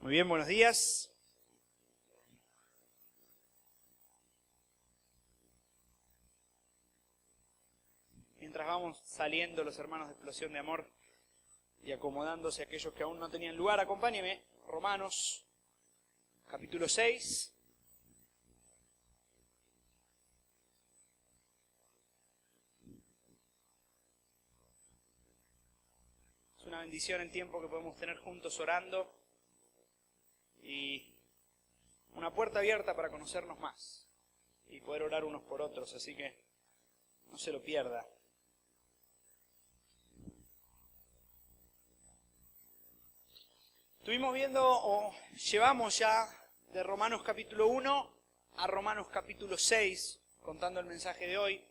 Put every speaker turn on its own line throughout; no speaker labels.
Muy bien, buenos días. Mientras vamos saliendo los hermanos de Explosión de Amor y acomodándose aquellos que aún no tenían lugar, acompáñenme. Romanos, capítulo 6. Es una bendición el tiempo que podemos tener juntos orando y una puerta abierta para conocernos más y poder orar unos por otros, así que no se lo pierda. Estuvimos viendo, o llevamos ya de Romanos capítulo 1 a Romanos capítulo 6, contando el mensaje de hoy.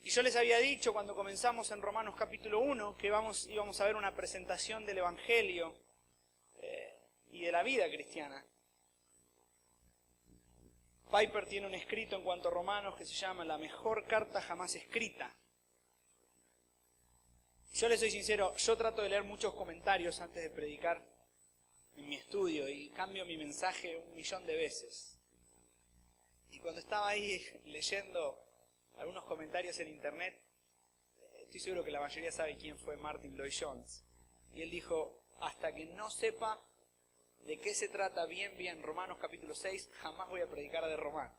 Y yo les había dicho cuando comenzamos en Romanos capítulo 1 que íbamos a ver una presentación del Evangelio y de la vida cristiana. Piper tiene un escrito en cuanto a Romanos que se llama La mejor carta jamás escrita. Yo les soy sincero, yo trato de leer muchos comentarios antes de predicar en mi estudio y cambio mi mensaje 1.000.000 de veces. Y cuando estaba ahí leyendo algunos comentarios en internet, estoy seguro que la mayoría sabe quién fue Martin Lloyd-Jones. Y él dijo, hasta que no sepa de qué se trata bien Romanos capítulo 6, jamás voy a predicar de Romanos.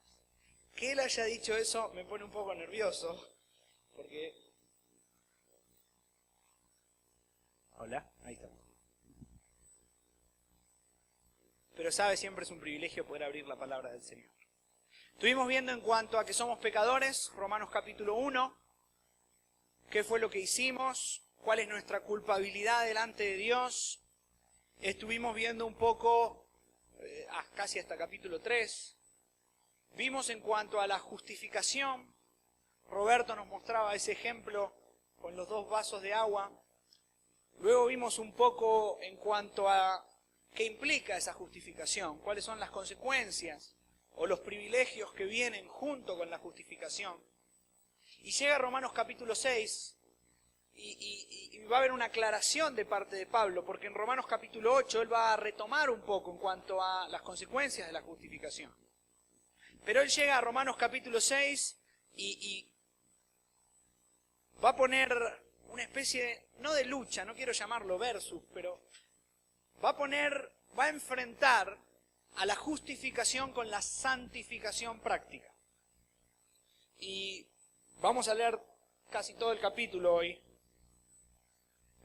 Que él haya dicho eso me pone un poco nervioso, porque... Hola, ahí estamos. Pero sabe, siempre es un privilegio poder abrir la palabra del Señor. Estuvimos viendo en cuanto a que somos pecadores, Romanos capítulo 1, qué fue lo que hicimos, cuál es nuestra culpabilidad delante de Dios. Estuvimos viendo un poco, casi hasta capítulo 3. Vimos en cuanto a la justificación. Roberto nos mostraba ese ejemplo con los 2 vasos de agua. Luego vimos un poco en cuanto a qué implica esa justificación, cuáles son las consecuencias o los privilegios que vienen junto con la justificación. Y llega Romanos capítulo 6 y va a haber una aclaración de parte de Pablo, porque en Romanos capítulo 8 él va a retomar un poco en cuanto a las consecuencias de la justificación. Pero él llega a Romanos capítulo 6 y va a poner una especie de, no de lucha, no quiero llamarlo versus, pero va a enfrentar a la justificación con la santificación práctica. Y vamos a leer casi todo el capítulo hoy.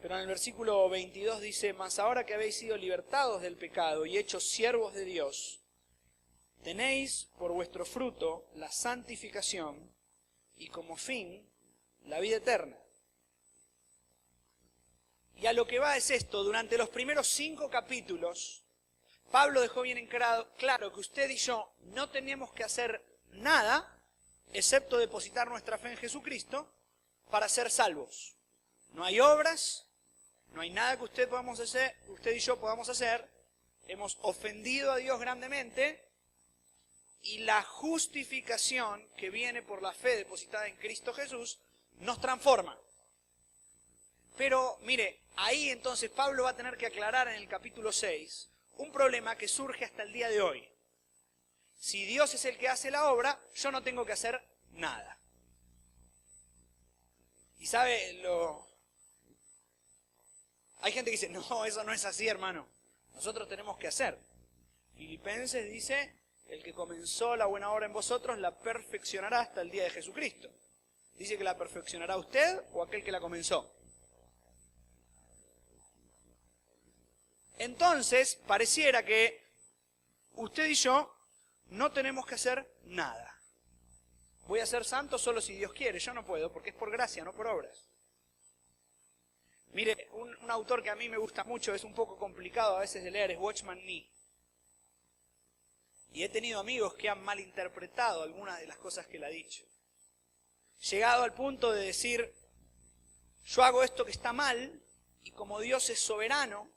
Pero en el versículo 22 dice, mas ahora que habéis sido libertados del pecado y hechos siervos de Dios, tenéis por vuestro fruto la santificación y como fin la vida eterna. Y a lo que va es esto, durante los primeros 5 capítulos, Pablo dejó bien en claro que usted y yo no tenemos que hacer nada, excepto depositar nuestra fe en Jesucristo, para ser salvos. No hay obras, no hay nada que usted y yo podamos hacer. Hemos ofendido a Dios grandemente y la justificación que viene por la fe depositada en Cristo Jesús nos transforma. Pero mire, ahí entonces Pablo va a tener que aclarar en el capítulo 6 un problema que surge hasta el día de hoy. Si Dios es el que hace la obra, yo no tengo que hacer nada. Y sabe, hay gente que dice, no, eso no es así, hermano. Nosotros tenemos que hacer. Filipenses dice, el que comenzó la buena obra en vosotros la perfeccionará hasta el día de Jesucristo. ¿Dice que la perfeccionará usted o aquel que la comenzó? Entonces, pareciera que usted y yo no tenemos que hacer nada. Voy a ser santo solo si Dios quiere. Yo no puedo porque es por gracia, no por obras. Mire, un autor que a mí me gusta mucho, es un poco complicado a veces de leer, es Watchman Nee. Y he tenido amigos que han malinterpretado algunas de las cosas que él ha dicho. Llegado al punto de decir, yo hago esto que está mal, y como Dios es soberano,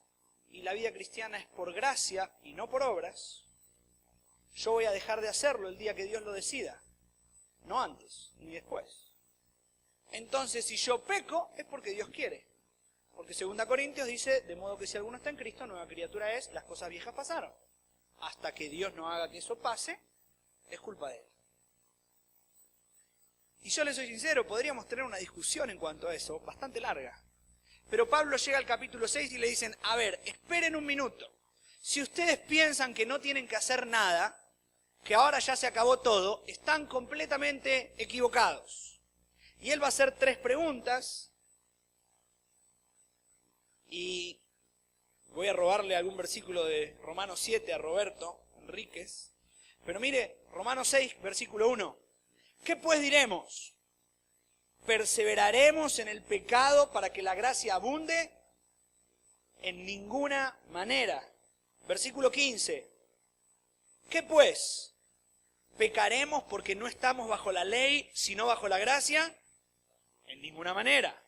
y la vida cristiana es por gracia y no por obras, yo voy a dejar de hacerlo el día que Dios lo decida, no antes ni después. Entonces, si yo peco, es porque Dios quiere. Porque 2 Corintios dice, de modo que si alguno está en Cristo, nueva criatura es, las cosas viejas pasaron. Hasta que Dios no haga que eso pase, es culpa de Él. Y yo les soy sincero, podríamos tener una discusión en cuanto a eso, bastante larga. Pero Pablo llega al capítulo 6 y le dicen, a ver, esperen un minuto. Si ustedes piensan que no tienen que hacer nada, que ahora ya se acabó todo, están completamente equivocados. Y él va a hacer 3 preguntas. Y voy a robarle algún versículo de Romanos 7 a Roberto Enríquez. Pero mire, Romanos 6, versículo 1. ¿Qué pues diremos? ¿Perseveraremos en el pecado para que la gracia abunde? En ninguna manera. Versículo 15. ¿Qué pues? ¿Pecaremos porque no estamos bajo la ley, sino bajo la gracia? En ninguna manera.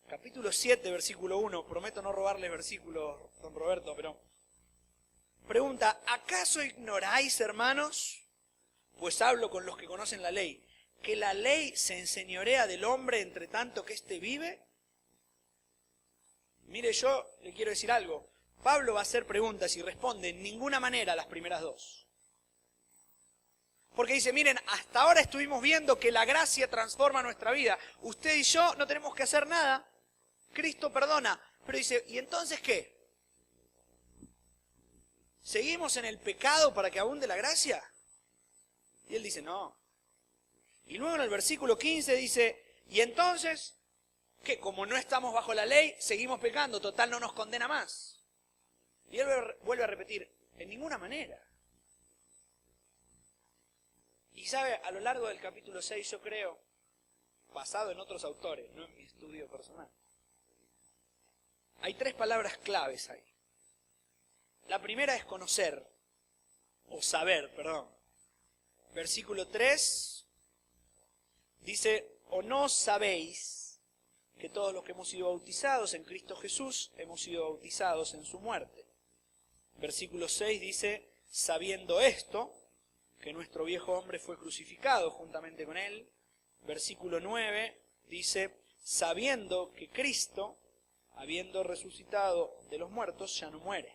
Capítulo 7, versículo 1. Prometo no robarle versículos, don Roberto, pero... Pregunta, ¿acaso ignoráis, hermanos? Pues hablo con los que conocen la ley. ¿Que la ley se enseñorea del hombre entre tanto que éste vive? Mire, yo le quiero decir algo. Pablo va a hacer preguntas y responde en ninguna manera a las primeras 2. Porque dice, miren, hasta ahora estuvimos viendo que la gracia transforma nuestra vida. Usted y yo no tenemos que hacer nada. Cristo perdona. Pero dice, ¿y entonces qué? ¿Seguimos en el pecado para que abunde la gracia? Y él dice, no. Y luego en el versículo 15 dice, ¿y entonces qué? Como no estamos bajo la ley, seguimos pecando, total no nos condena más. Y él vuelve a repetir, en ninguna manera. Y sabe, a lo largo del capítulo 6 yo creo, basado en otros autores, no en mi estudio personal, hay 3 palabras claves ahí. La primera es conocer, o saber, perdón. Versículo 3 dice, ¿o no sabéis que todos los que hemos sido bautizados en Cristo Jesús hemos sido bautizados en su muerte? Versículo 6 dice, sabiendo esto, que nuestro viejo hombre fue crucificado juntamente con él. Versículo 9 dice, sabiendo que Cristo, habiendo resucitado de los muertos, ya no muere.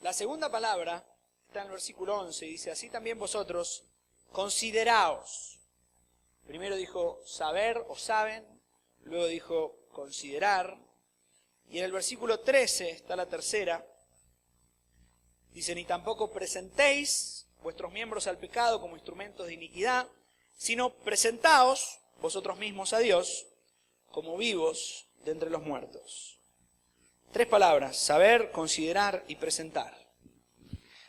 La segunda palabra está en el versículo 11 y dice, así también vosotros consideraos. Primero dijo saber o saben, luego dijo considerar. Y en el versículo 13 está la tercera. Dice, ni tampoco presentéis vuestros miembros al pecado como instrumentos de iniquidad, sino presentaos vosotros mismos a Dios como vivos de entre los muertos. 3 palabras, saber, considerar y presentar.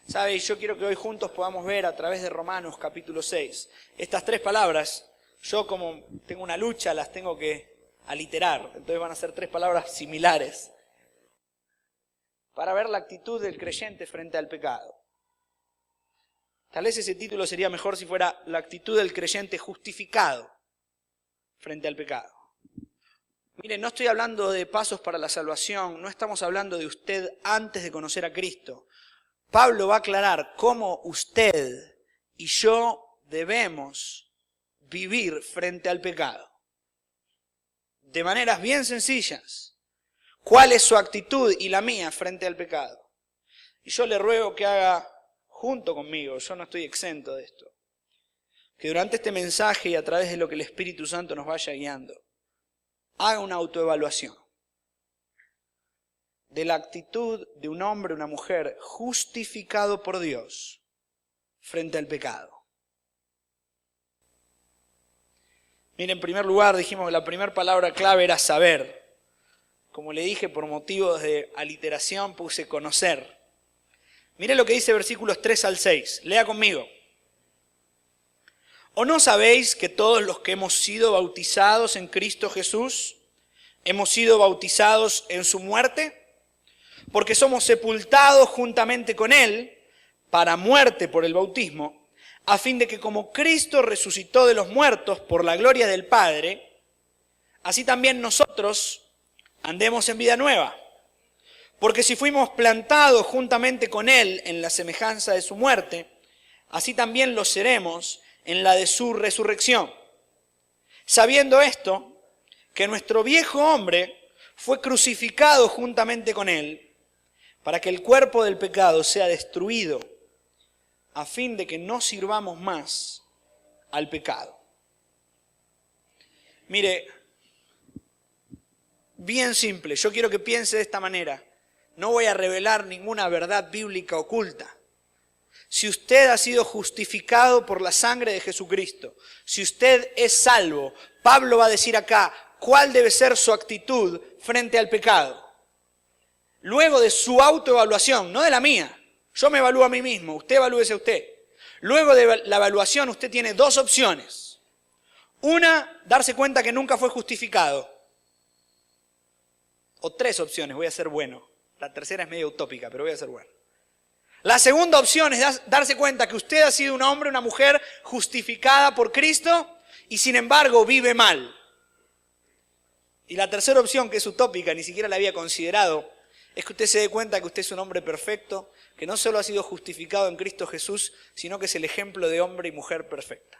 ¿Sabe? Yo quiero que hoy juntos podamos ver a través de Romanos capítulo 6. Estas 3 palabras, yo como tengo una lucha, las tengo que aliterar. Entonces van a ser 3 palabras similares. Para ver la actitud del creyente frente al pecado. Tal vez ese título sería mejor si fuera la actitud del creyente justificado frente al pecado. Miren, no estoy hablando de pasos para la salvación, no estamos hablando de usted antes de conocer a Cristo. Pablo va a aclarar cómo usted y yo debemos vivir frente al pecado. De maneras bien sencillas. ¿Cuál es su actitud y la mía frente al pecado? Y yo le ruego que haga junto conmigo, yo no estoy exento de esto, que durante este mensaje y a través de lo que el Espíritu Santo nos vaya guiando, haga una autoevaluación de la actitud de un hombre o una mujer justificado por Dios frente al pecado. Miren, en primer lugar dijimos que la primera palabra clave era saber. Como le dije, por motivos de aliteración puse conocer. Mire lo que dice versículos 3 al 6. Lea conmigo. ¿O no sabéis que todos los que hemos sido bautizados en Cristo Jesús, hemos sido bautizados en su muerte? Porque somos sepultados juntamente con Él para muerte por el bautismo, a fin de que como Cristo resucitó de los muertos por la gloria del Padre, así también nosotros andemos en vida nueva. Porque si fuimos plantados juntamente con Él en la semejanza de su muerte, así también lo seremos en la de su resurrección. Sabiendo esto, que nuestro viejo hombre fue crucificado juntamente con él, para que el cuerpo del pecado sea destruido, a fin de que no sirvamos más al pecado. Mire, bien simple, yo quiero que piense de esta manera. No voy a revelar ninguna verdad bíblica oculta. Si usted ha sido justificado por la sangre de Jesucristo, si usted es salvo, Pablo va a decir acá cuál debe ser su actitud frente al pecado. Luego de su autoevaluación, no de la mía. Yo me evalúo a mí mismo, usted evalúese a usted. Luego de la evaluación usted tiene dos opciones. Una, darse cuenta que nunca fue justificado. O tres opciones, voy a ser bueno. La tercera es medio utópica, pero voy a ser bueno. La segunda opción es darse cuenta que usted ha sido un hombre, una mujer justificada por Cristo y sin embargo vive mal. Y la tercera opción, que es utópica, ni siquiera la había considerado, es que usted se dé cuenta que usted es un hombre perfecto, que no solo ha sido justificado en Cristo Jesús, sino que es el ejemplo de hombre y mujer perfecta.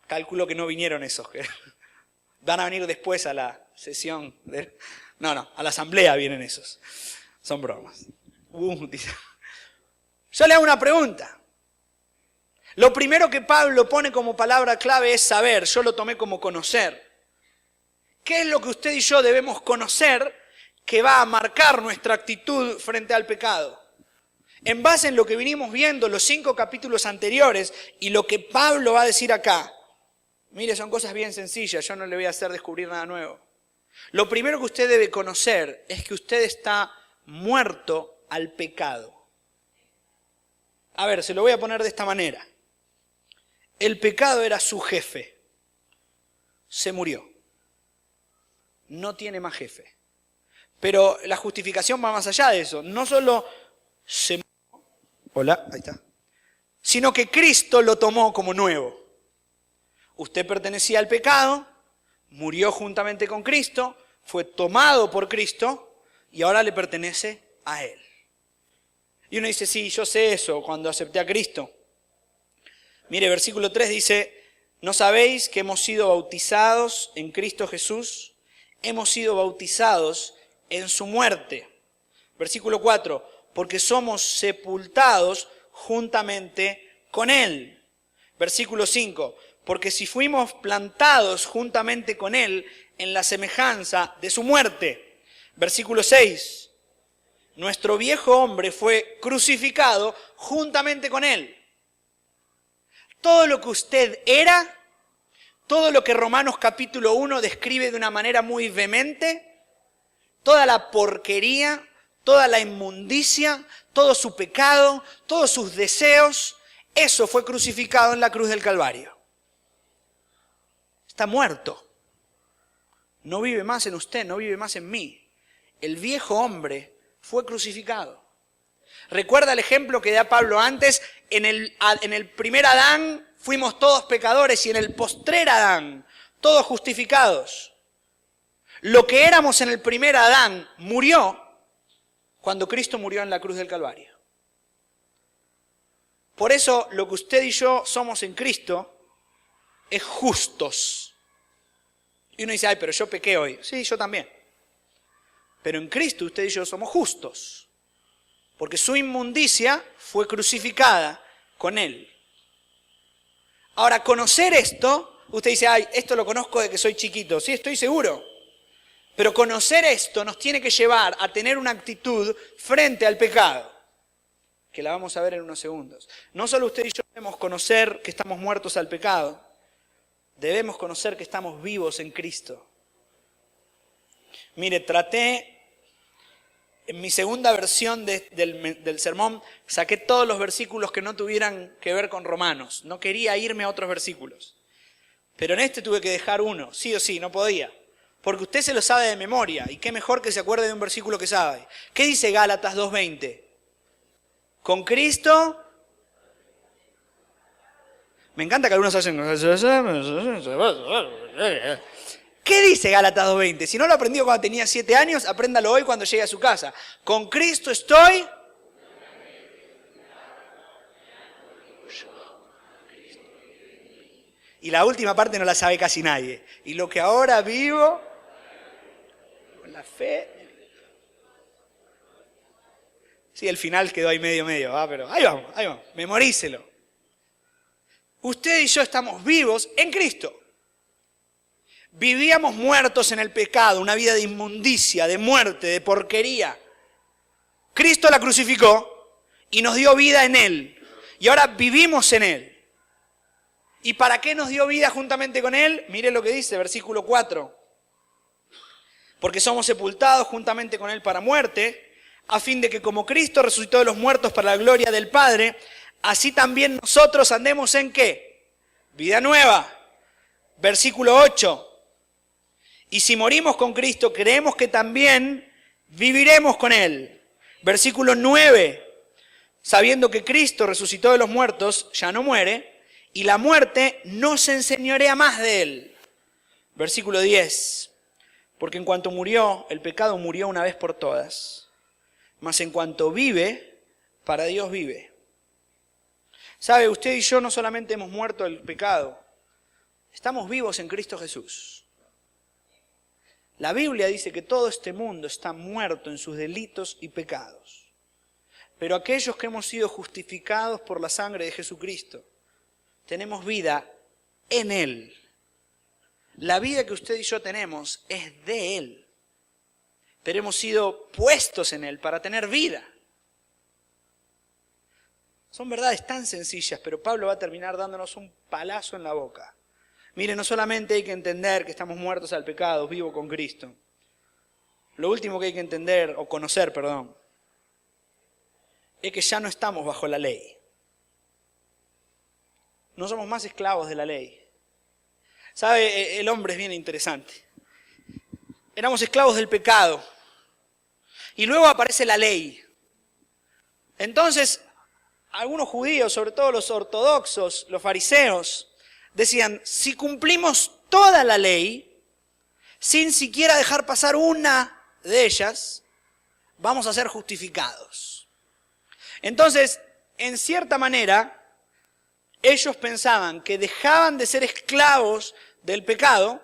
Calculo que no vinieron esos, que van a venir después a la sesión, a la asamblea vienen esos. Son bromas. Yo le hago una pregunta. Lo primero que Pablo pone como palabra clave es saber, yo lo tomé como conocer. ¿Qué es lo que usted y yo debemos conocer que va a marcar nuestra actitud frente al pecado? En base en lo que vinimos viendo los 5 capítulos anteriores y lo que Pablo va a decir acá, mire, son cosas bien sencillas, yo no le voy a hacer descubrir nada nuevo. Lo primero que usted debe conocer es que usted está muerto al pecado. A ver, se lo voy a poner de esta manera. El pecado era su jefe. Se murió. No tiene más jefe. Pero la justificación va más allá de eso. No solo se murió, hola, ahí está, sino que Cristo lo tomó como nuevo. Usted pertenecía al pecado, murió juntamente con Cristo, fue tomado por Cristo y ahora le pertenece a Él. Y uno dice, sí, yo sé eso cuando acepté a Cristo. Mire, versículo 3 dice, ¿no sabéis que hemos sido bautizados en Cristo Jesús? Hemos sido bautizados en su muerte. Versículo 4, porque somos sepultados juntamente con Él. Versículo 5, porque si fuimos plantados juntamente con Él en la semejanza de su muerte. Versículo 6, nuestro viejo hombre fue crucificado juntamente con Él. Todo lo que usted era, todo lo que Romanos capítulo 1 describe de una manera muy vehemente, toda la porquería, toda la inmundicia, todo su pecado, todos sus deseos, eso fue crucificado en la cruz del Calvario. Está muerto. No vive más en usted, no vive más en mí. El viejo hombre fue crucificado. ¿Recuerda el ejemplo que da Pablo antes? En el primer Adán fuimos todos pecadores y en el postrer Adán, todos justificados. Lo que éramos en el primer Adán murió cuando Cristo murió en la cruz del Calvario. Por eso lo que usted y yo somos en Cristo es justos. Y uno dice, ay, pero yo pequé hoy. Sí, yo también. Pero en Cristo usted y yo somos justos. Porque su inmundicia fue crucificada con Él. Ahora, conocer esto, usted dice, ay, esto lo conozco de que soy chiquito. Sí, estoy seguro. Pero conocer esto nos tiene que llevar a tener una actitud frente al pecado, que la vamos a ver en unos segundos. No solo usted y yo debemos conocer que estamos muertos al pecado, debemos conocer que estamos vivos en Cristo. Mire, traté, en mi segunda versión del sermón, saqué todos los versículos que no tuvieran que ver con Romanos. No quería irme a otros versículos. Pero en este tuve que dejar uno, sí o sí, no podía. Porque usted se lo sabe de memoria, y qué mejor que se acuerde de un versículo que sabe. ¿Qué dice Gálatas 2:20? Con Cristo... Me encanta que algunos hacen... ¿Qué dice Gálatas 2:20? Si no lo aprendió cuando tenía 7 años, apréndalo hoy cuando llegue a su casa. Con Cristo estoy... Y la última parte no la sabe casi nadie. Y lo que ahora vivo, con la fe... Sí, el final quedó ahí medio, pero ahí vamos, memorícelo. Usted y yo estamos vivos en Cristo. Vivíamos muertos en el pecado, una vida de inmundicia, de muerte, de porquería. Cristo la crucificó y nos dio vida en Él. Y ahora vivimos en Él. ¿Y para qué nos dio vida juntamente con Él? Mire lo que dice, versículo 4. Porque somos sepultados juntamente con Él para muerte, a fin de que como Cristo resucitó de los muertos para la gloria del Padre, así también nosotros andemos ¿en qué? Vida nueva. Versículo 8. Y si morimos con Cristo, creemos que también viviremos con Él. Versículo 9. Sabiendo que Cristo resucitó de los muertos, ya no muere, y la muerte no se enseñorea más de Él. Versículo 10. Porque en cuanto murió, el pecado murió una vez por todas. Mas en cuanto vive, para Dios vive. ¿Sabe? Usted y yo no solamente hemos muerto del pecado, estamos vivos en Cristo Jesús. La Biblia dice que todo este mundo está muerto en sus delitos y pecados. Pero aquellos que hemos sido justificados por la sangre de Jesucristo, tenemos vida en Él. La vida que usted y yo tenemos es de Él. Pero hemos sido puestos en Él para tener vida. Son verdades tan sencillas, pero Pablo va a terminar dándonos un palazo en la boca. Mire, no solamente hay que entender que estamos muertos al pecado, vivos con Cristo. Lo último que hay que entender, o conocer, es que ya no estamos bajo la ley. No somos más esclavos de la ley. ¿Sabe? El hombre es bien interesante. Éramos esclavos del pecado. Y luego aparece la ley. Entonces, algunos judíos, sobre todo los ortodoxos, los fariseos, decían, si cumplimos toda la ley, sin siquiera dejar pasar una de ellas, vamos a ser justificados. Entonces, en cierta manera, ellos pensaban que dejaban de ser esclavos del pecado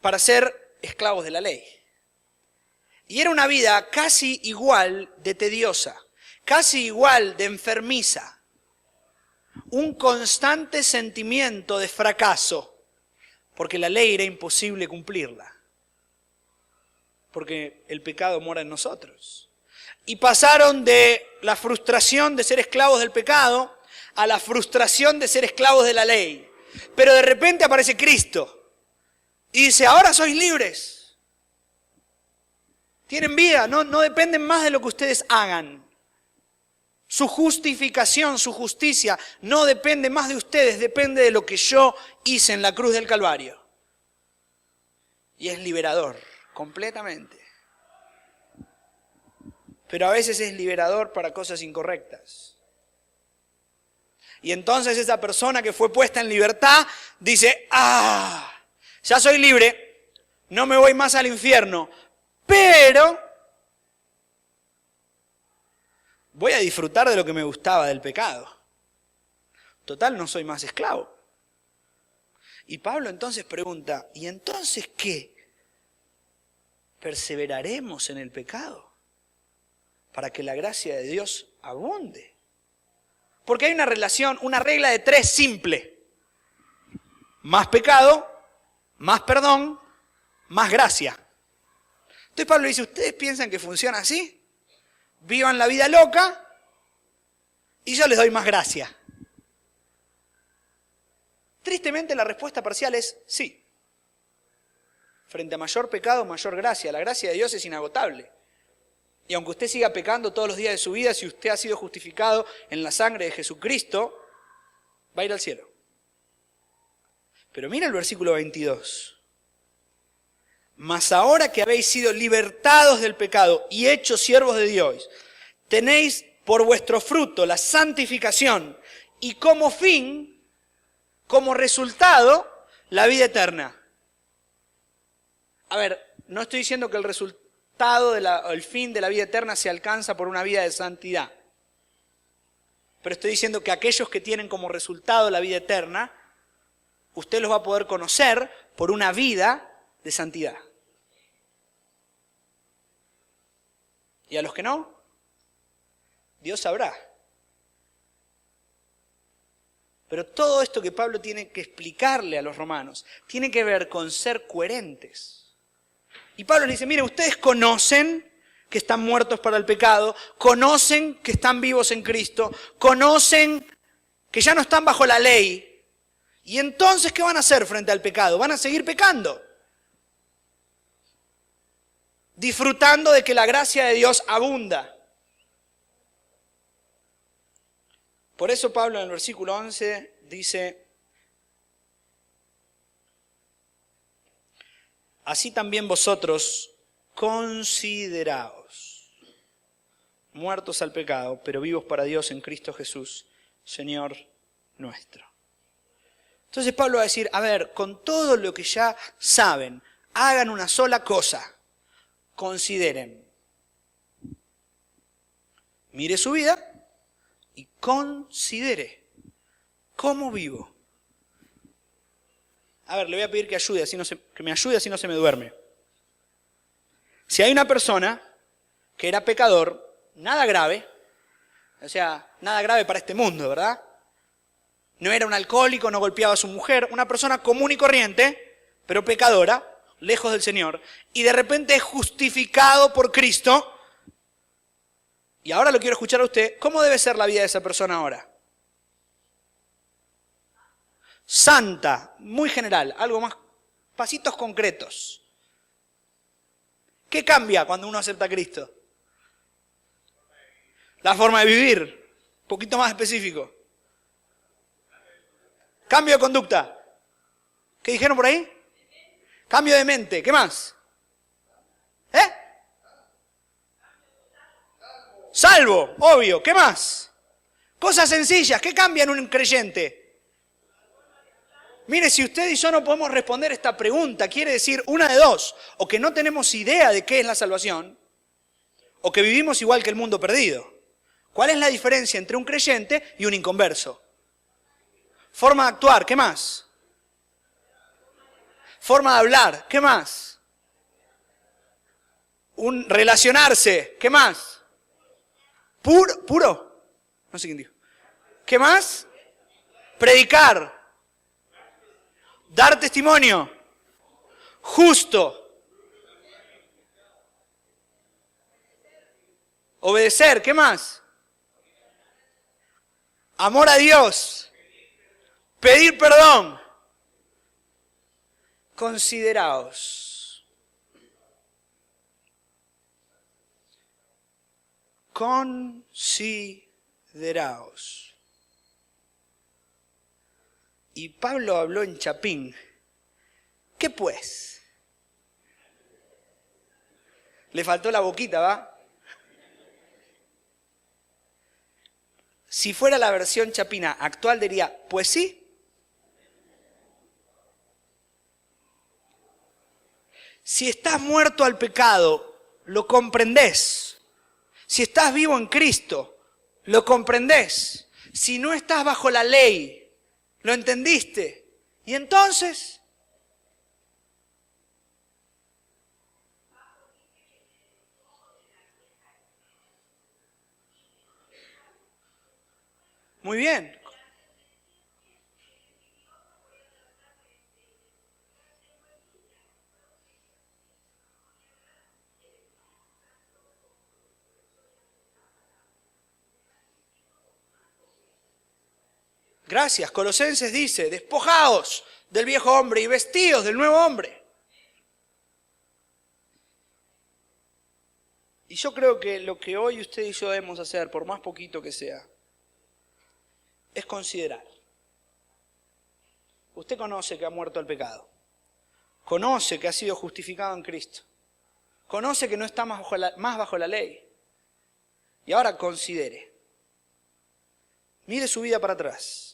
para ser esclavos de la ley. Y era una vida casi igual de tediosa, casi igual de enfermiza. Un constante sentimiento de fracaso, porque la ley era imposible cumplirla, porque el pecado mora en nosotros. Y pasaron de la frustración de ser esclavos del pecado a la frustración de ser esclavos de la ley. Pero de repente aparece Cristo y dice, ahora sois libres. Tienen vida, no dependen más de lo que ustedes hagan. Su justificación, su justicia, no depende más de ustedes, depende de lo que yo hice en la cruz del Calvario. Y es liberador, completamente. Pero a veces es liberador para cosas incorrectas. Y entonces esa persona que fue puesta en libertad dice, ya soy libre, no me voy más al infierno, pero voy a disfrutar de lo que me gustaba del pecado. Total, no soy más esclavo. Y Pablo entonces pregunta, ¿y entonces qué? ¿Perseveraremos en el pecado para que la gracia de Dios abunde? Porque hay una relación, una regla de 3 simple. Más pecado, más perdón, más gracia. Entonces Pablo dice, ¿ustedes piensan que funciona así? Vivan la vida loca y yo les doy más gracia. Tristemente la respuesta parcial es sí. Frente a mayor pecado, mayor gracia. La gracia de Dios es inagotable. Y aunque usted siga pecando todos los días de su vida, si usted ha sido justificado en la sangre de Jesucristo, va a ir al cielo. Pero mira el versículo 22. Mas ahora que habéis sido libertados del pecado y hechos siervos de Dios, tenéis por vuestro fruto la santificación y como fin, como resultado, la vida eterna. A ver, no estoy diciendo que el resultado, el fin de la vida eterna se alcanza por una vida de santidad. Pero estoy diciendo que aquellos que tienen como resultado la vida eterna usted los va a poder conocer por una vida de santidad. Y a los que no, Dios sabrá. Pero todo esto que Pablo tiene que explicarle a los romanos tiene que ver con ser coherentes. Y Pablo les dice, miren, ustedes conocen que están muertos para el pecado, conocen que están vivos en Cristo, conocen que ya no están bajo la ley. ¿Y entonces qué van a hacer frente al pecado? Van a seguir pecando, disfrutando de que la gracia de Dios abunda. Por eso Pablo en el versículo 11 dice, así también vosotros consideraos muertos al pecado, pero vivos para Dios en Cristo Jesús, Señor nuestro. Entonces Pablo va a decir, a ver, con todo lo que ya saben, hagan una sola cosa, consideren. Mire su vida y considere cómo vivo. A ver, le voy a pedir que me ayude así no se me duerme. Si hay una persona que era pecador, nada grave, o sea, nada grave para este mundo, ¿verdad? No era un alcohólico, no golpeaba a su mujer, una persona común y corriente, pero pecadora, lejos del Señor, y de repente es justificado por Cristo. Y ahora lo quiero escuchar a usted. ¿Cómo debe ser la vida de esa persona ahora? Santa, muy general, algo más, pasitos concretos. ¿Qué cambia cuando uno acepta a Cristo? La forma de vivir, un poquito más específico. Cambio de conducta. ¿Qué dijeron por ahí? Cambio de mente, ¿qué más? Salvo, obvio, ¿qué más? Cosas sencillas, ¿qué cambia en un creyente? Mire, si usted y yo no podemos responder esta pregunta, quiere decir una de dos, o que no tenemos idea de qué es la salvación, o que vivimos igual que el mundo perdido. ¿Cuál es la diferencia entre un creyente y un inconverso? Forma de actuar, ¿qué más? Forma de hablar, ¿qué más? Relacionarse, ¿qué más? Puro, no sé quién dijo. ¿Qué más? Predicar. Dar testimonio. Justo. Obedecer, ¿qué más? Amor a Dios. Pedir perdón. Consideraos. Consideraos. Y Pablo habló en Chapín. ¿Qué pues? Le faltó la boquita, ¿va? Si fuera la versión chapina actual diría, pues sí. Si estás muerto al pecado, lo comprendés. Si estás vivo en Cristo, lo comprendés. Si no estás bajo la ley, lo entendiste. Y entonces, muy bien. Gracias. Colosenses dice, despojaos del viejo hombre y vestidos del nuevo hombre. Y yo creo que lo que hoy usted y yo debemos hacer, por más poquito que sea, es considerar. Usted conoce que ha muerto al pecado. Conoce que ha sido justificado en Cristo. Conoce que no está más bajo la ley. Y ahora considere. Mire su vida para atrás.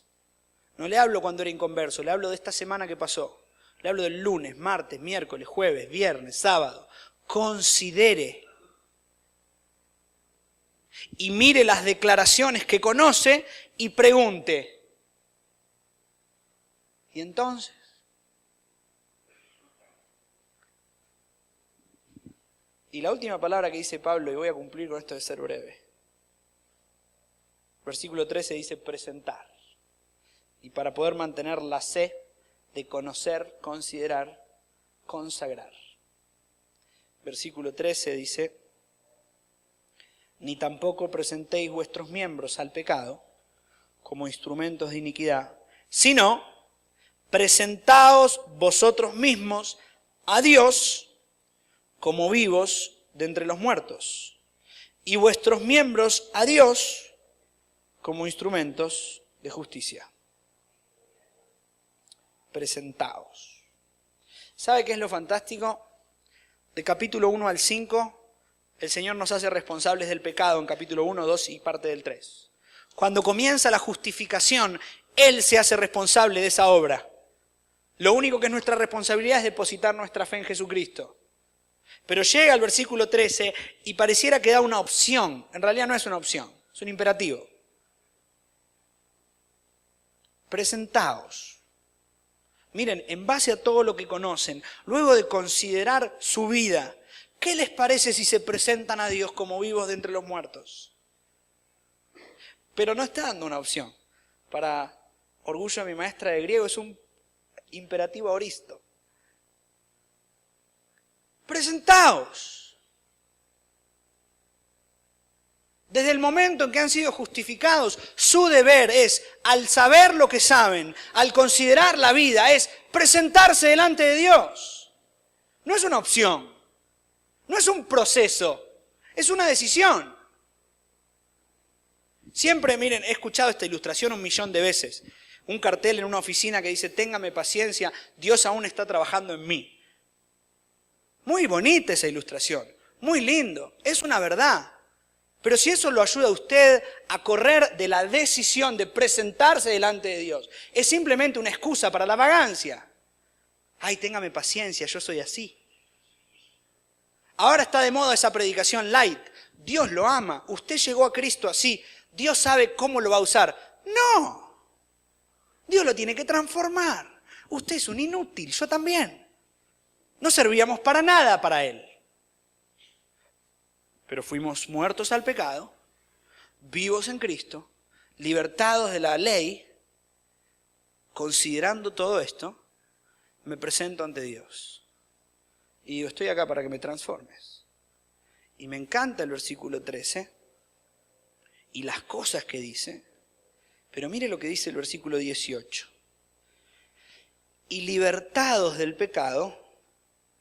No le hablo cuando era inconverso, le hablo de esta semana que pasó. Le hablo del lunes, martes, miércoles, jueves, viernes, sábado. Considere. Y mire las declaraciones que conoce y pregunte. Y entonces, y la última palabra que dice Pablo, y voy a cumplir con esto de ser breve. Versículo 13 dice presentar. Y para poder mantener la C de conocer, considerar, consagrar. Versículo 13 dice, ni tampoco presentéis vuestros miembros al pecado como instrumentos de iniquidad, sino presentaos vosotros mismos a Dios como vivos de entre los muertos, y vuestros miembros a Dios como instrumentos de justicia. Presentaos. ¿Sabe qué es lo fantástico? De capítulo 1 al 5, el Señor nos hace responsables del pecado en capítulo 1, 2 y parte del 3. Cuando comienza la justificación, Él se hace responsable de esa obra. Lo único que es nuestra responsabilidad es depositar nuestra fe en Jesucristo. Pero llega al versículo 13 y pareciera que da una opción. En realidad no es una opción, es un imperativo. Presentaos. Miren, en base a todo lo que conocen, luego de considerar su vida, ¿qué les parece si se presentan a Dios como vivos de entre los muertos? Pero no está dando una opción. Para orgullo de mi maestra de griego, es un imperativo aoristo. Presentaos. Desde el momento en que han sido justificados, su deber es, al saber lo que saben, al considerar la vida, es presentarse delante de Dios. No es una opción, no es un proceso, es una decisión. Siempre, miren, he escuchado esta ilustración 1.000.000 de veces. Un cartel en una oficina que dice, téngame paciencia, Dios aún está trabajando en mí. Muy bonita esa ilustración, muy lindo, es una verdad. Pero si eso lo ayuda a usted a correr de la decisión de presentarse delante de Dios, es simplemente una excusa para la vagancia. Ay, téngame paciencia, yo soy así. Ahora está de moda esa predicación light. Dios lo ama, usted llegó a Cristo así, Dios sabe cómo lo va a usar. No, Dios lo tiene que transformar. Usted es un inútil, yo también. No servíamos para nada para Él. Pero fuimos muertos al pecado, vivos en Cristo, libertados de la ley. Considerando todo esto, me presento ante Dios. Y digo, estoy acá para que me transformes. Y me encanta el versículo 13 y las cosas que dice. Pero mire lo que dice el versículo 18. Y libertados del pecado,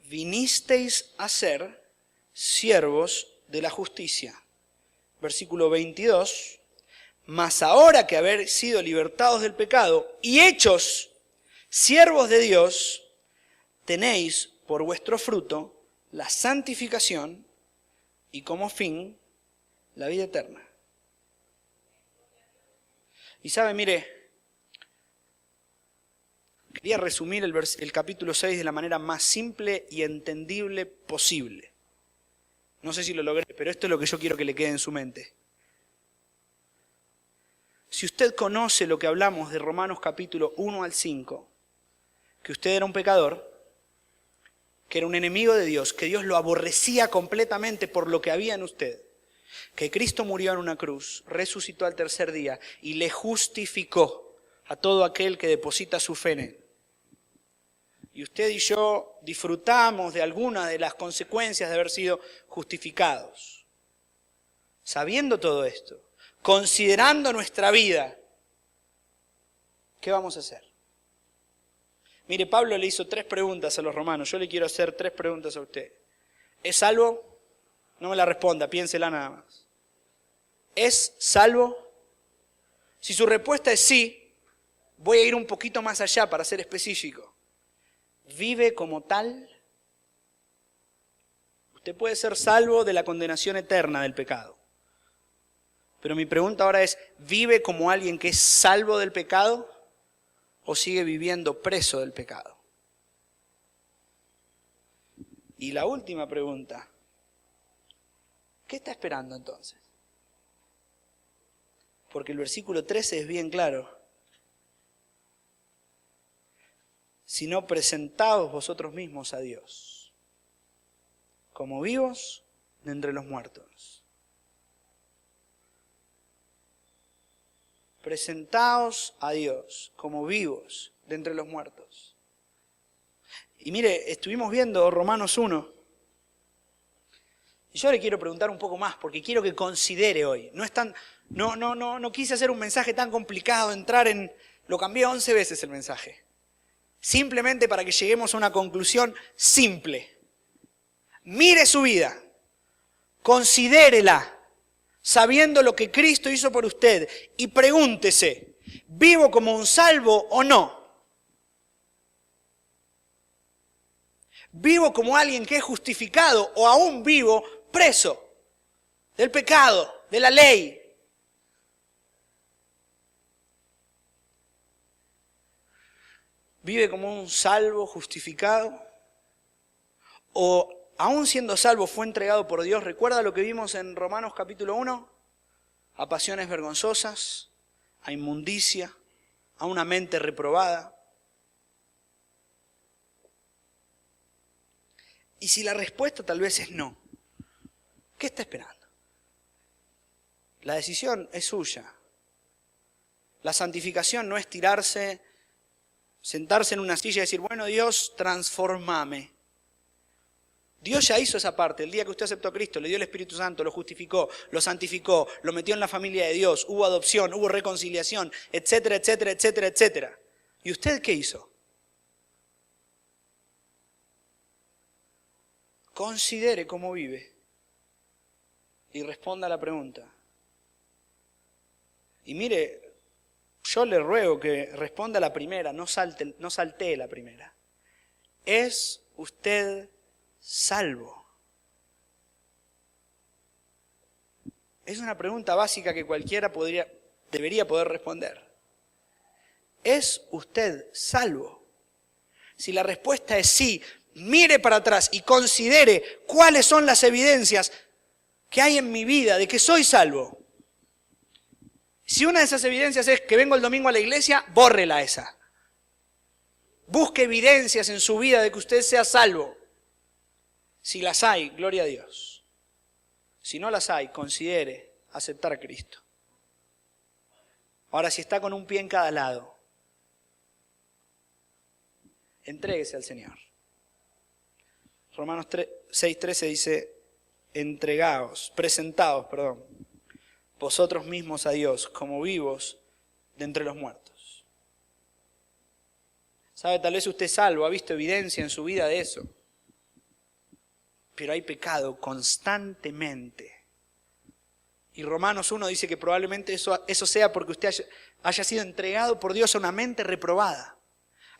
vinisteis a ser siervos de la justicia. Versículo 22. Mas ahora que haber sido libertados del pecado y hechos siervos de Dios, tenéis por vuestro fruto la santificación y como fin la vida eterna. Y sabe, mire, quería resumir el capítulo 6 de la manera más simple y entendible posible. No sé si lo logré, pero esto es lo que yo quiero que le quede en su mente. Si usted conoce lo que hablamos de Romanos capítulo 1 al 5, que usted era un pecador, que era un enemigo de Dios, que Dios lo aborrecía completamente por lo que había en usted, que Cristo murió en una cruz, resucitó al tercer día y le justificó a todo aquel que deposita su fe en Él. Y usted y yo disfrutamos de alguna de las consecuencias de haber sido justificados. Sabiendo todo esto, considerando nuestra vida, ¿qué vamos a hacer? Mire, Pablo le hizo 3 preguntas a los romanos. Yo le quiero hacer 3 preguntas a usted. ¿Es salvo? No me la responda, piénsela nada más. ¿Es salvo? Si su respuesta es sí, voy a ir un poquito más allá para ser específico. ¿Vive como tal? Usted puede ser salvo de la condenación eterna del pecado. Pero mi pregunta ahora es, ¿vive como alguien que es salvo del pecado o sigue viviendo preso del pecado? Y la última pregunta, ¿qué está esperando entonces? Porque el versículo 13 es bien claro. sino presentaos vosotros mismos a Dios, como vivos de entre los muertos. Presentaos a Dios como vivos de entre los muertos. Y mire, estuvimos viendo Romanos 1. Y yo le quiero preguntar un poco más, porque quiero que considere hoy. No quise hacer un mensaje tan complicado, lo cambié 11 veces el mensaje. Simplemente para que lleguemos a una conclusión simple. Mire su vida, considérela, sabiendo lo que Cristo hizo por usted, y pregúntese, ¿vivo como un salvo o no? ¿Vivo como alguien que es justificado o aún vivo preso del pecado, de la ley? ¿Vive como un salvo justificado? ¿O aún siendo salvo fue entregado por Dios? ¿Recuerda lo que vimos en Romanos capítulo 1? A pasiones vergonzosas, a inmundicia, a una mente reprobada. Y si la respuesta tal vez es no, ¿qué está esperando? La decisión es suya. La santificación no es sentarse en una silla y decir, bueno, Dios, transformame. Dios ya hizo esa parte. El día que usted aceptó a Cristo, le dio el Espíritu Santo, lo justificó, lo santificó, lo metió en la familia de Dios, hubo adopción, hubo reconciliación, etcétera, etcétera, etcétera, etcétera. ¿Y usted qué hizo? Considere cómo vive y responda a la pregunta. Y mire, yo le ruego que responda a la primera, no saltee la primera. ¿Es usted salvo? Es una pregunta básica que cualquiera debería poder responder. ¿Es usted salvo? Si la respuesta es sí, mire para atrás y considere cuáles son las evidencias que hay en mi vida de que soy salvo. Si una de esas evidencias es que vengo el domingo a la iglesia, bórrela esa. Busque evidencias en su vida de que usted sea salvo. Si las hay, gloria a Dios. Si no las hay, considere aceptar a Cristo. Ahora, si está con un pie en cada lado, entréguese al Señor. Romanos 6:13 dice, presentaos, vosotros mismos a Dios como vivos de entre los muertos. ¿Sabe? Tal vez usted es salvo, ha visto evidencia en su vida de eso. Pero hay pecado constantemente. Y Romanos 1 dice que probablemente eso sea porque usted haya sido entregado por Dios a una mente reprobada.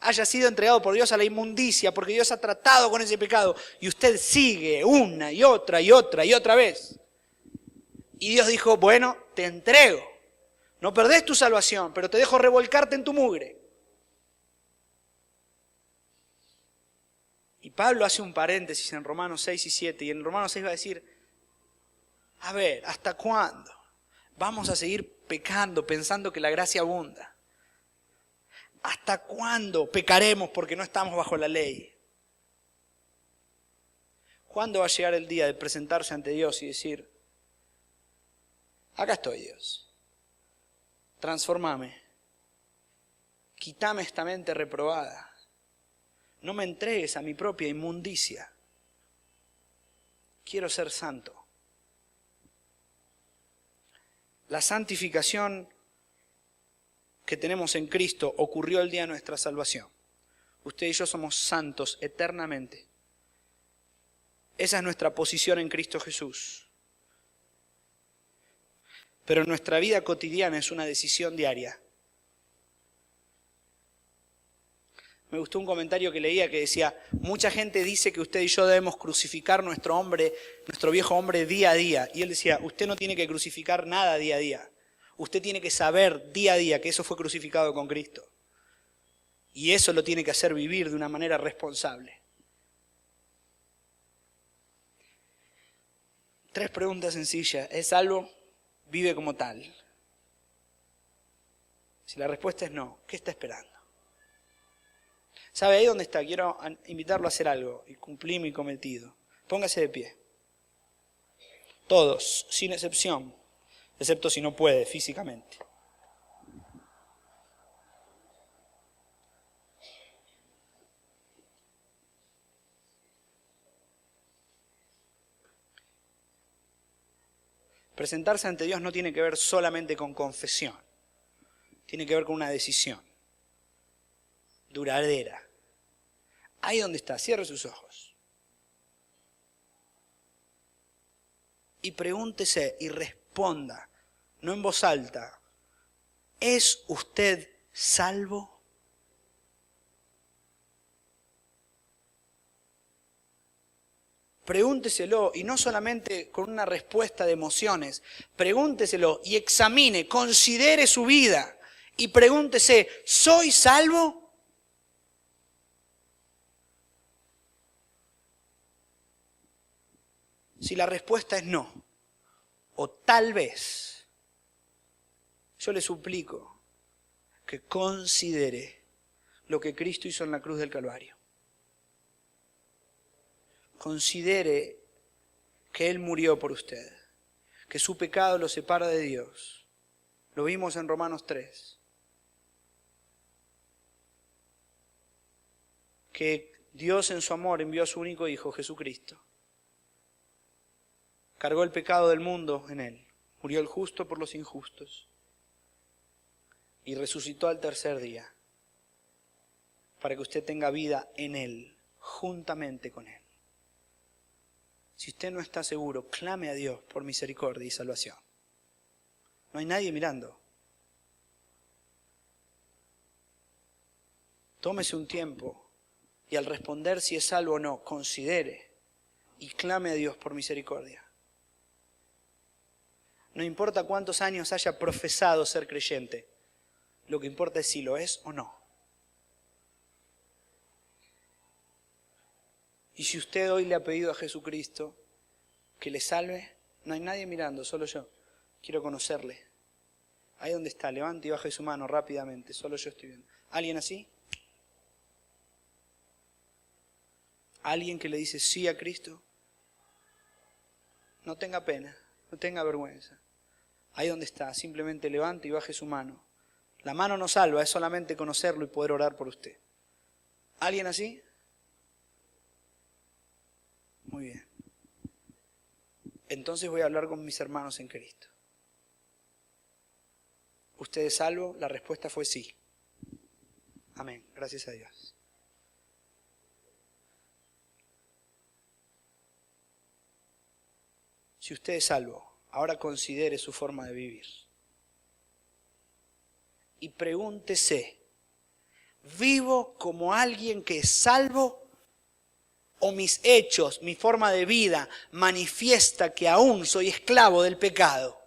Haya sido entregado por Dios a la inmundicia, porque Dios ha tratado con ese pecado. Y usted sigue una y otra y otra y otra vez. Y Dios dijo, bueno, te entrego. No perdés tu salvación, pero te dejo revolcarte en tu mugre. Y Pablo hace un paréntesis en Romanos 6 y 7, y en Romanos 6 va a decir, a ver, ¿hasta cuándo vamos a seguir pecando pensando que la gracia abunda? ¿Hasta cuándo pecaremos porque no estamos bajo la ley? ¿Cuándo va a llegar el día de presentarse ante Dios y decir, acá estoy, Dios, transformame, quítame esta mente reprobada, no me entregues a mi propia inmundicia, quiero ser santo? La santificación que tenemos en Cristo ocurrió el día de nuestra salvación. Usted y yo somos santos eternamente. Esa es nuestra posición en Cristo Jesús. Pero nuestra vida cotidiana es una decisión diaria. Me gustó un comentario que leía que decía, mucha gente dice que usted y yo debemos crucificar nuestro viejo hombre día a día. Y él decía, usted no tiene que crucificar nada día a día. Usted tiene que saber día a día que eso fue crucificado con Cristo. Y eso lo tiene que hacer vivir de una manera responsable. 3 preguntas sencillas. ¿Es salvo? Vive como tal. Si la respuesta es no, ¿qué está esperando? ¿Sabe? Ahí donde está, quiero invitarlo a hacer algo y cumplir mi cometido. Póngase de pie. Todos, sin excepción, excepto si no puede físicamente. Presentarse ante Dios no tiene que ver solamente con confesión. Tiene que ver con una decisión duradera. Ahí donde está, cierre sus ojos. Y pregúntese y responda, no en voz alta, ¿es usted salvo? Pregúnteselo, y no solamente con una respuesta de emociones, pregúnteselo y examine, considere su vida y pregúntese, ¿soy salvo? Si la respuesta es no, o tal vez, yo le suplico que considere lo que Cristo hizo en la cruz del Calvario. Considere que Él murió por usted, que su pecado lo separa de Dios. Lo vimos en Romanos 3. Que Dios en su amor envió a su único Hijo, Jesucristo. Cargó el pecado del mundo en Él. Murió el justo por los injustos. Y resucitó al tercer día. Para que usted tenga vida en Él, juntamente con Él. Si usted no está seguro, clame a Dios por misericordia y salvación. No hay nadie mirando. Tómese un tiempo y al responder si es salvo o no, considere y clame a Dios por misericordia. No importa cuántos años haya profesado ser creyente, lo que importa es si lo es o no. Y si usted hoy le ha pedido a Jesucristo que le salve, no hay nadie mirando, solo yo. Quiero conocerle. Ahí donde está, levante y baje su mano rápidamente, solo yo estoy viendo. ¿Alguien así? ¿Alguien que le dice sí a Cristo? No tenga pena, no tenga vergüenza. Ahí donde está, simplemente levante y baje su mano. La mano no salva, es solamente conocerlo y poder orar por usted. ¿Alguien así? Muy bien. Entonces voy a hablar con mis hermanos en Cristo. ¿Usted es salvo? La respuesta fue sí. Amén. Gracias a Dios. Si usted es salvo, ahora considere su forma de vivir. Y pregúntese, ¿vivo como alguien que es salvo? ¿O mis hechos, mi forma de vida manifiesta que aún soy esclavo del pecado?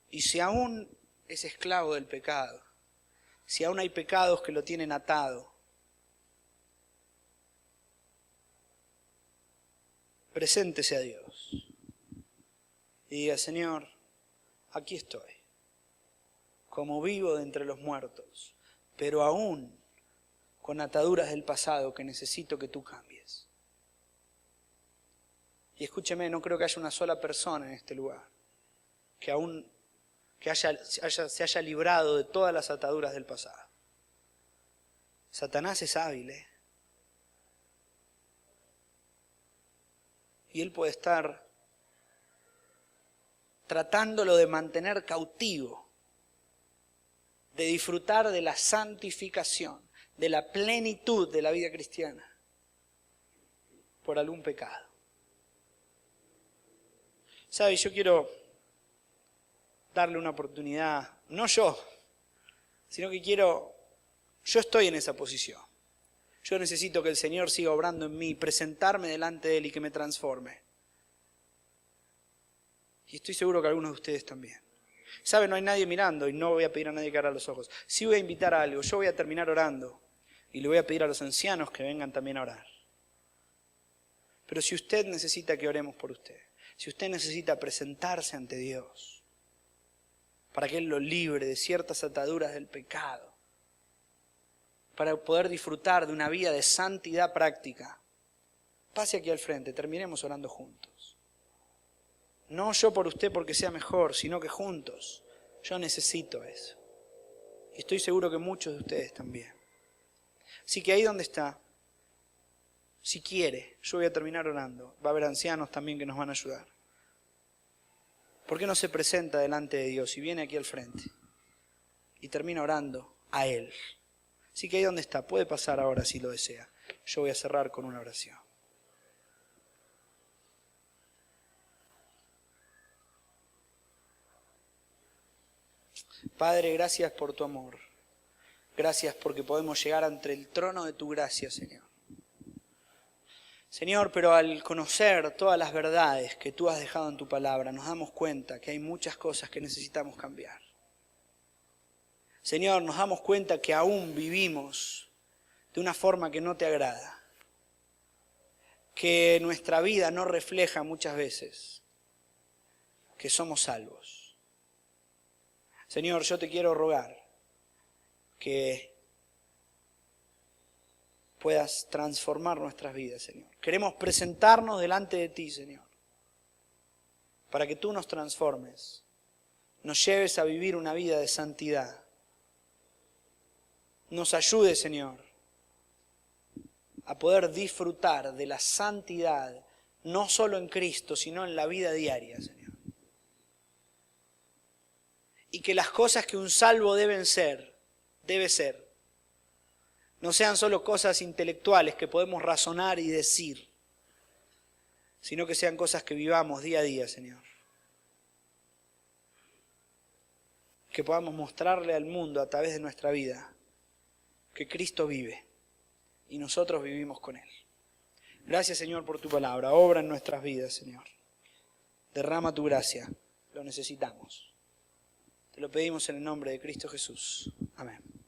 Y si aún es esclavo del pecado, si aún hay pecados que lo tienen atado, preséntese a Dios y diga, Señor, aquí estoy, como vivo de entre los muertos, pero aún con ataduras del pasado que necesito que tú cambies. Y escúcheme, no creo que haya una sola persona en este lugar que se haya librado de todas las ataduras del pasado. Satanás es hábil, y él puede estar tratándolo de mantener cautivo, de disfrutar de la santificación, de la plenitud de la vida cristiana, por algún pecado. ¿Sabe? Yo quiero darle una oportunidad, no yo, sino que yo estoy en esa posición. Yo necesito que el Señor siga obrando en mí, presentarme delante de Él y que me transforme. Y estoy seguro que algunos de ustedes también. ¿Sabe? No hay nadie mirando y no voy a pedir a nadie que abra los ojos. Sí voy a invitar a algo, yo voy a terminar orando y le voy a pedir a los ancianos que vengan también a orar. Pero si usted necesita que oremos por usted, si usted necesita presentarse ante Dios para que Él lo libre de ciertas ataduras del pecado, para poder disfrutar de una vida de santidad práctica, pase aquí al frente, terminemos orando juntos. No yo por usted porque sea mejor, sino que juntos. Yo necesito eso. Y estoy seguro que muchos de ustedes también. Así que ahí donde está, si quiere, yo voy a terminar orando. Va a haber ancianos también que nos van a ayudar. ¿Por qué no se presenta delante de Dios y viene aquí al frente? Y termina orando a Él. Así que ahí donde está, puede pasar ahora si lo desea. Yo voy a cerrar con una oración. Padre, gracias por tu amor. Gracias porque podemos llegar ante el trono de tu gracia, Señor. Señor, pero al conocer todas las verdades que tú has dejado en tu palabra, nos damos cuenta que hay muchas cosas que necesitamos cambiar. Señor, nos damos cuenta que aún vivimos de una forma que no te agrada. Que nuestra vida no refleja muchas veces que somos salvos. Señor, yo te quiero rogar que puedas transformar nuestras vidas, Señor. Queremos presentarnos delante de ti, Señor, para que tú nos transformes, nos lleves a vivir una vida de santidad. Nos ayude, Señor, a poder disfrutar de la santidad, no solo en Cristo, sino en la vida diaria, Señor. Y que las cosas que un salvo debe ser, no sean solo cosas intelectuales que podemos razonar y decir, sino que sean cosas que vivamos día a día, Señor. Que podamos mostrarle al mundo a través de nuestra vida que Cristo vive y nosotros vivimos con Él. Gracias, Señor, por tu palabra. Obra en nuestras vidas, Señor. Derrama tu gracia. Lo necesitamos. Te lo pedimos en el nombre de Cristo Jesús. Amén.